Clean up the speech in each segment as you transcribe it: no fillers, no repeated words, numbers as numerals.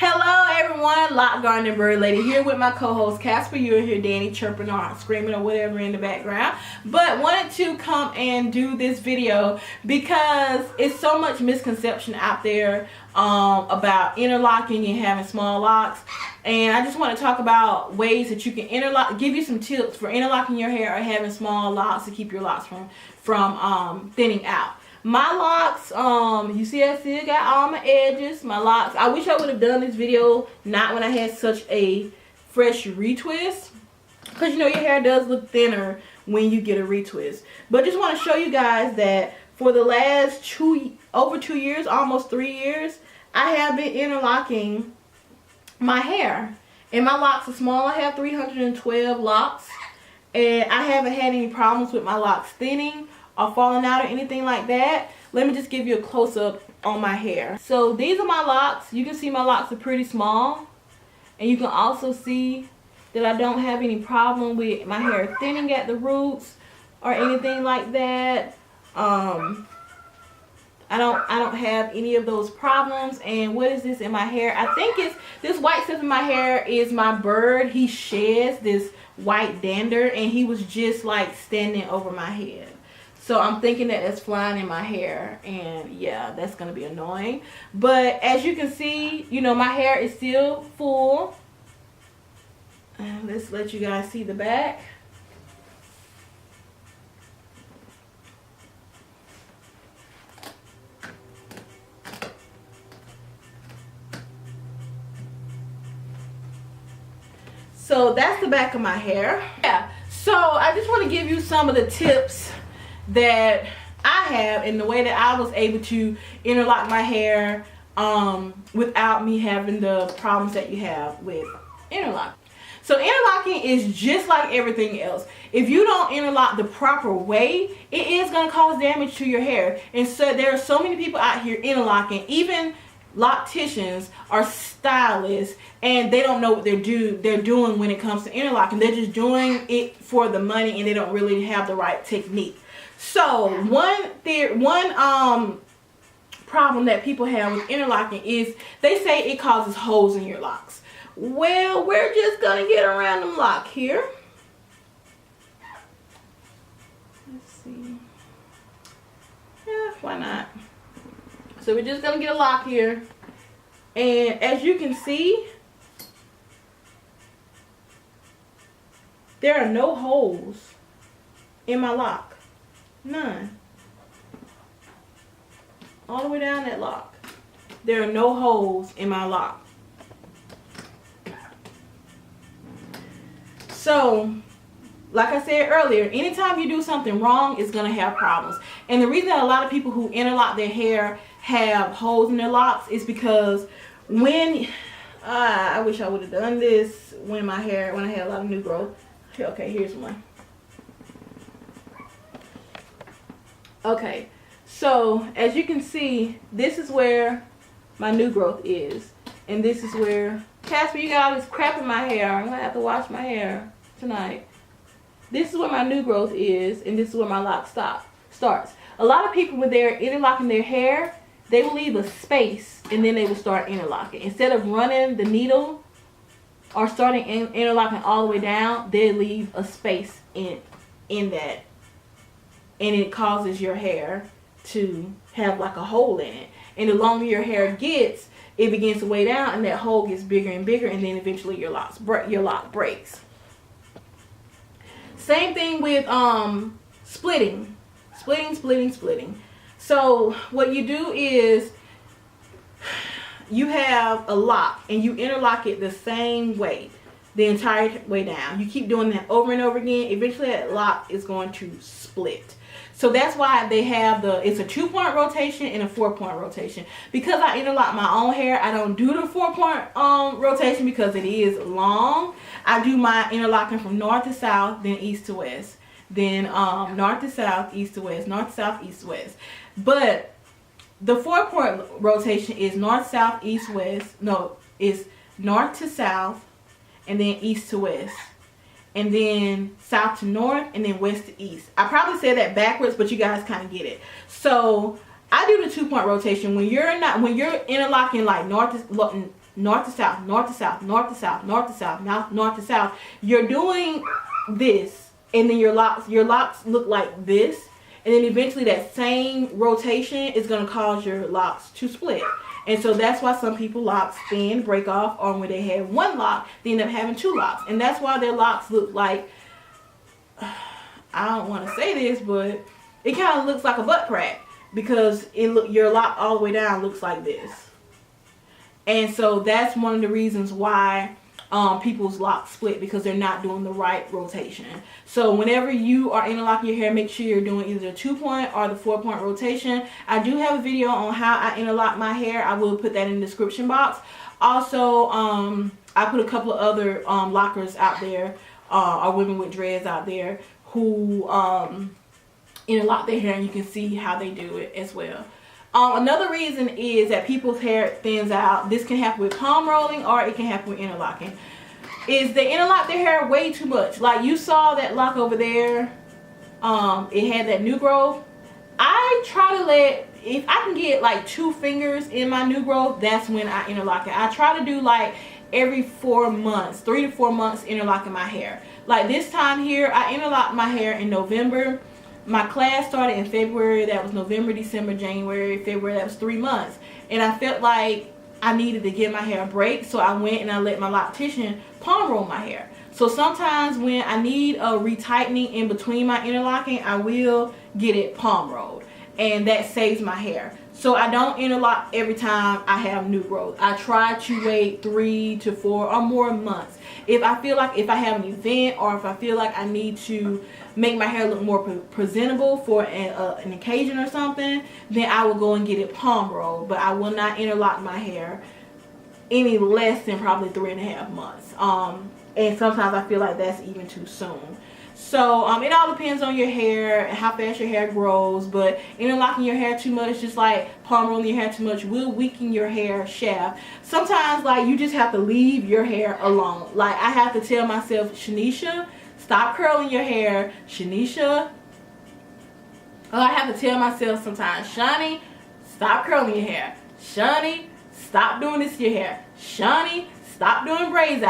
Hello everyone, Lock Garden Bird Lady here with my co-host Casper. You'll hear Danny chirping or screaming or whatever in the background. But wanted to come and do this video because it's so much misconception out there about interlocking and having small locks. And I just want to talk about ways that you can interlock, give you some tips for interlocking your hair or having small locks to keep your locks from thinning out. My locks, you see I still got all my edges. My locks, I wish I would have done this video not when I had such a fresh retwist, because you know your hair does look thinner when you get a retwist. But just want to show you guys that for the last over 2 years, almost 3 years, I have been interlocking my hair. And my locks are small. I have 312 locks. And I haven't had any problems with my locks thinning or falling out or anything like that. Let me just give you a close-up on my hair. So these are my locks. You can see my locks are pretty small. And you can also see that I don't have any problem with my hair thinning at the roots or anything like that. I don't have any of those problems. And what is this in my hair? I think it's this white stuff in my hair is my bird. He sheds this white dander and he was just like standing over my head. So I'm thinking that it's flying in my hair, and yeah, that's going to be annoying. But as you can see, you know, my hair is still full. And let's let you guys see the back. So that's the back of my hair. Yeah, so I just want to give you some of the tips that I have and the way that I was able to interlock my hair without me having the problems that you have with interlocking. So interlocking is just like everything else. If you don't interlock the proper way, it is going to cause damage to your hair. And so there are so many people out here interlocking, even locticians or stylists, and they don't know what they're doing when it comes to interlocking. They're just doing it for the money and they don't really have the right technique. So one problem that people have with interlocking is they say it causes holes in your locks. Well, we're just gonna get a random lock here. Let's see. Yeah, why not? So we're just gonna get a lock here, and as you can see, there are no holes in my lock. None. All the way down that lock. There are no holes in my lock. So, like I said earlier, anytime you do something wrong, it's going to have problems. And the reason that a lot of people who interlock their hair have holes in their locks is because when, I wish I would have done this when I had a lot of new growth. Okay, here's one. Okay, so as you can see, this is where my new growth is. And this is where, Casper, you got all this crap in my hair. I'm going to have to wash my hair tonight. This is where my new growth is, and this is where my lock starts. A lot of people, when they're interlocking their hair, they will leave a space, and then they will start interlocking. Instead of running the needle or starting interlocking all the way down, they leave a space in that. And it causes your hair to have like a hole in it. And the longer your hair gets, it begins to weigh down, and that hole gets bigger and bigger, and then eventually your lock breaks. Same thing with splitting. So what you do is you have a lock and you interlock it the same way the entire way down. You keep doing that over and over again. Eventually that lock is going to split. So that's why they have it's a 2-point rotation and a 4-point rotation. Because I interlock my own hair, I don't do the 4-point rotation because it is long. I do my interlocking from north to south, then east to west. Then north to south, east to west, north to south, east to west. But the 4-point rotation is north, south, east, west. No, it's north to south, and then east to west. And then south to north, and then west to east. I probably said that backwards, but you guys kind of get it. So I do the 2-point rotation when you're interlocking like north to north to south, north to south, north to south, north to south, north to south. You're doing this, and then your locks look like this, and then eventually that same rotation is going to cause your locks to split. And so that's why some people locks thin, break off, or when they have one lock, they end up having two locks. And that's why their locks look like, I don't want to say this, but it kind of looks like a butt crack, because your lock all the way down looks like this. And so that's one of the reasons why people's locks split, because they're not doing the right rotation. So whenever you are interlocking your hair, make sure you're doing either the 2-point or the 4-point rotation. I do have a video on how I interlock my hair. I will put that in the description box. Also, I put a couple of other lockers out there, or women with dreads out there, who interlock their hair, and you can see how they do it as well. Another reason is that people's hair thins out. This can happen with palm rolling, or it can happen with interlocking. Is they interlock their hair way too much. Like you saw that lock over there, it had that new growth. I try to if I can get like 2 fingers in my new growth, that's when I interlock it. I try to do like every 4 months, 3 to 4 months interlocking my hair. Like this time here, I interlocked my hair in November. My class started in February. That was November, December, January, February. That was 3 months. And I felt like I needed to give my hair a break. So I went and I let my loctician palm roll my hair. So sometimes when I need a retightening in between my interlocking, I will get it palm rolled. And that saves my hair. So I don't interlock every time I have new growth. I try to wait 3 to 4 or more months. If I feel like if I have an event, or if I feel like I need to make my hair look more presentable for an occasion or something, then I will go and get it palm rolled. But I will not interlock my hair any less than probably 3.5 months. And sometimes I feel like that's even too soon. So it all depends on your hair and how fast your hair grows. But interlocking your hair too much, just like palm rolling your hair too much, will weaken your hair shaft. Sometimes like you just have to leave your hair alone. Like I have to tell myself, Shanisha, stop curling your hair. Shanisha, I have to tell myself sometimes, Shani, stop curling your hair. Shani, stop doing this to your hair. Shani, stop doing braid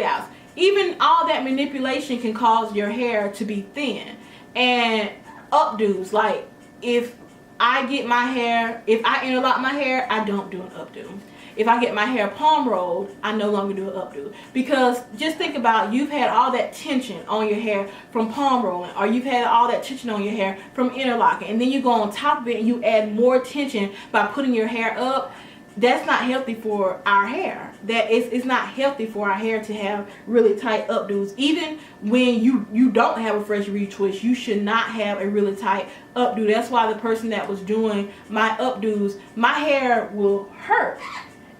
outs. Even all that manipulation can cause your hair to be thin. And updos, like if I interlock my hair, I don't do an updo. If I get my hair palm rolled, I no longer do an updo. Because just think about, you've had all that tension on your hair from palm rolling, or you've had all that tension on your hair from interlocking, and then you go on top of it and you add more tension by putting your hair up. That's not healthy for our hair. It's not healthy for our hair to have really tight updos. Even when you don't have a fresh retwist, you should not have a really tight updo. That's why the person that was doing my updos, my hair will hurt.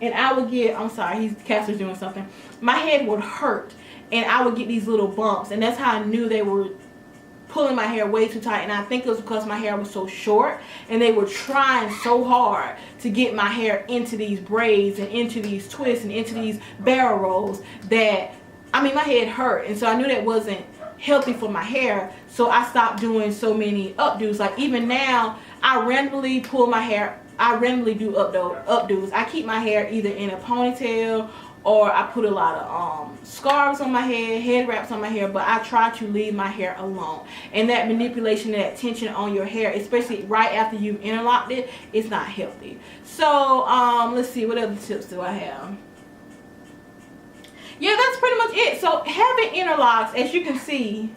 And I would get, I'm sorry, Castor's doing something. My head would hurt. And I would get these little bumps. And that's how I knew they were pulling my hair way too tight. And I think it was because my hair was so short, and they were trying so hard to get my hair into these braids and into these twists and into these barrel rolls that, my head hurt. And so I knew that wasn't healthy for my hair. So I stopped doing so many updos. Like even now, I randomly pull my hair. I randomly do updos. I keep my hair either in a ponytail, or I put a lot of scarves on my head wraps on my hair, but I try to leave my hair alone. And that manipulation, that tension on your hair, especially right after you've interlocked it, is not healthy. So let's see, what other tips do I have? Yeah, that's pretty much it. So having interlocks, as you can see,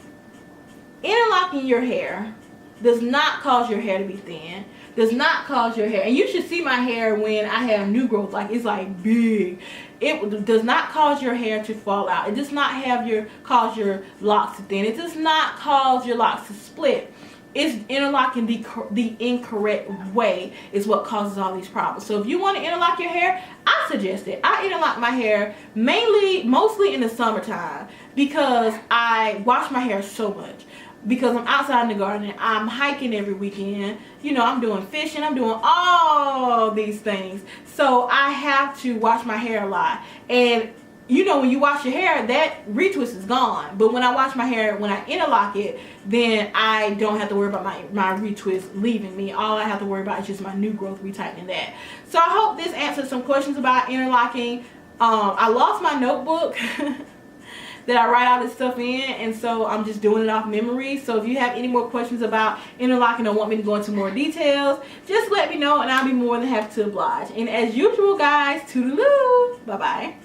interlocking your hair does not cause your hair to be thin. Does not cause your hair, and you should see my hair when I have new growth, like it's like big. It does not cause your hair to fall out. It does not cause your locks to thin. It does not cause your locks to split. It's interlocking the incorrect way is what causes all these problems. So if you want to interlock your hair, I suggest it. I interlock my hair mostly in the summertime, because I wash my hair so much. Because I'm outside in the garden, I'm hiking every weekend, I'm doing fishing, I'm doing all these things. So I have to wash my hair a lot. And when you wash your hair, that retwist is gone. But when I wash my hair, when I interlock it, then I don't have to worry about my retwist leaving me. All I have to worry about is just my new growth retightening that. So I hope this answers some questions about interlocking. I lost my notebook that I write all this stuff in, and so I'm just doing it off memory. So if you have any more questions about interlocking or want me to go into more details, just let me know and I'll be more than happy to oblige. And as usual, guys, toodaloo, bye bye.